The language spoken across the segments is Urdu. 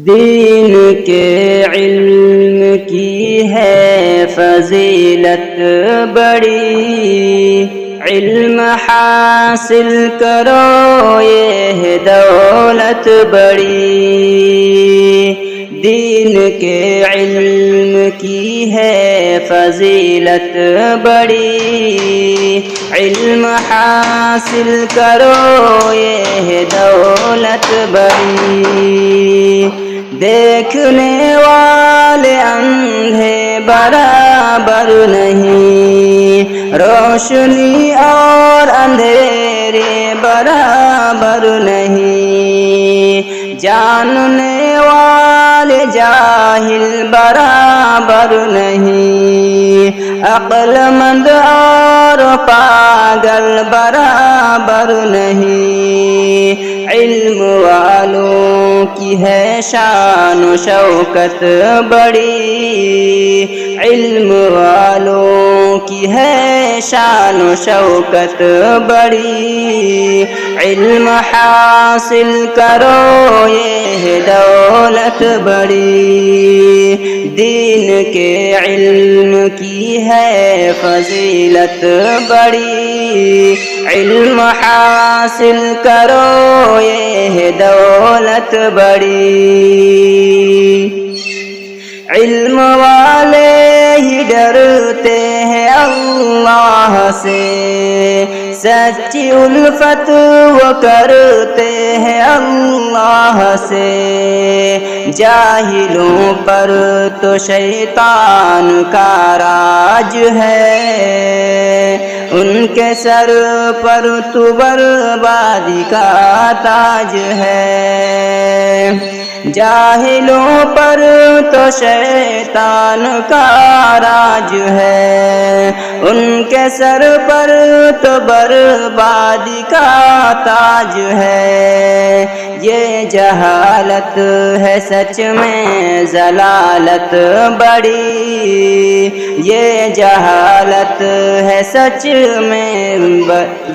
دین کے علم کی ہے فضیلت بڑی، علم حاصل کرو یہ ہے دولت بڑی۔ دین کے علم کی ہے فضیلت بڑی، علم حاصل کرو یہ ہے دولت بڑی۔ دیکھنے والے اندھے برابر نہیں، روشنی اور اندھیرے برابر نہیں، جاننے والے جاہل برابر نہیں، عقل مند اور پاگل برابر نہیں۔ علم والوں کی ہے شان و شوکت بڑی، علم والوں کی ہے شان و شوکت بڑی، علم حاصل کرو یہ ہے دولت بڑی۔ دین کے علم کی ہے فضیلت بڑی، علم حاصل کرو یہ ہے دولت بڑی۔ علم والے ہی ڈرتے ہیں اللہ سے، سچی الفت وہ کرتے ہیں اللہ سے، جاہلوں پر تو شیطان کا راج ہے، ان کے سر پر تو بربادی کا تاج ہے، جاہلوں پر تو شیطان کا راج ہے، ان کے سر پر تو بربادی کا تاج ہے۔ یہ جہالت ہے سچ میں ضلالت بڑی، یہ جہالت ہے سچ میں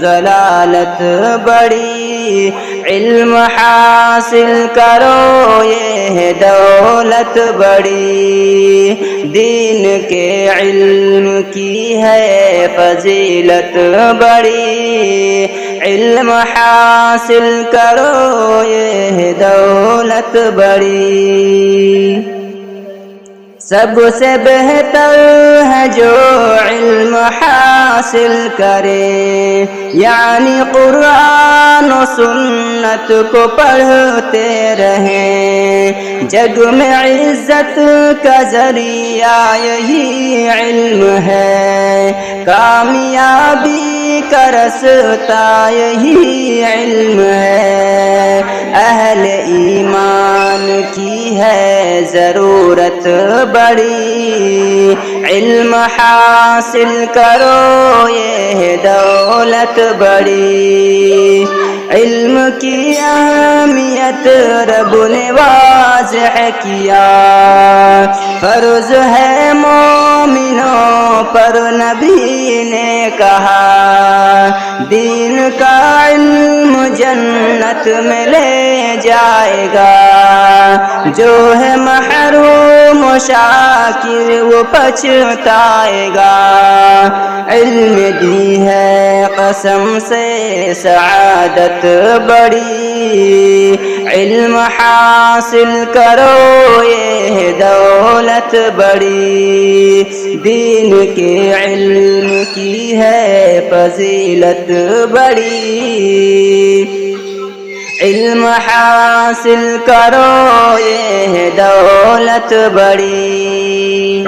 ضلالت بڑی، علم حاصل کرو یہ ہے دولت بڑی۔ دین کے علم کی ہے فضیلت بڑی، علم حاصل کرو یہ ہے دولت بڑی۔ سب سے بہتر ہے جو علم حاصل کرے، یعنی قرآن و سنت کو پڑھتے رہیں، جگ میں عزت کا ذریعہ یہی علم ہے، کامیابی کا راستہ یہی علم ہے، اہل ایمان کی ہے ضرورت بڑی، علم حاصل کرو یہ ہے دولت بڑی۔ علم کی اہمیت رب نے واضح کیا، فرض ہے مومنوں پر نبی نے کہا، دین کا علم جنت میں لے جائے گا، جو ہے محروم و شاکر وہ پچھتائے گا، علم دی ہے قسم سے سعادت بڑی، علم حاصل کرو یہ ہے دولت بڑی۔ دین کے علم کی ہے فضیلت بڑی، علم حاصل کرو یہ ہے دولت بڑی۔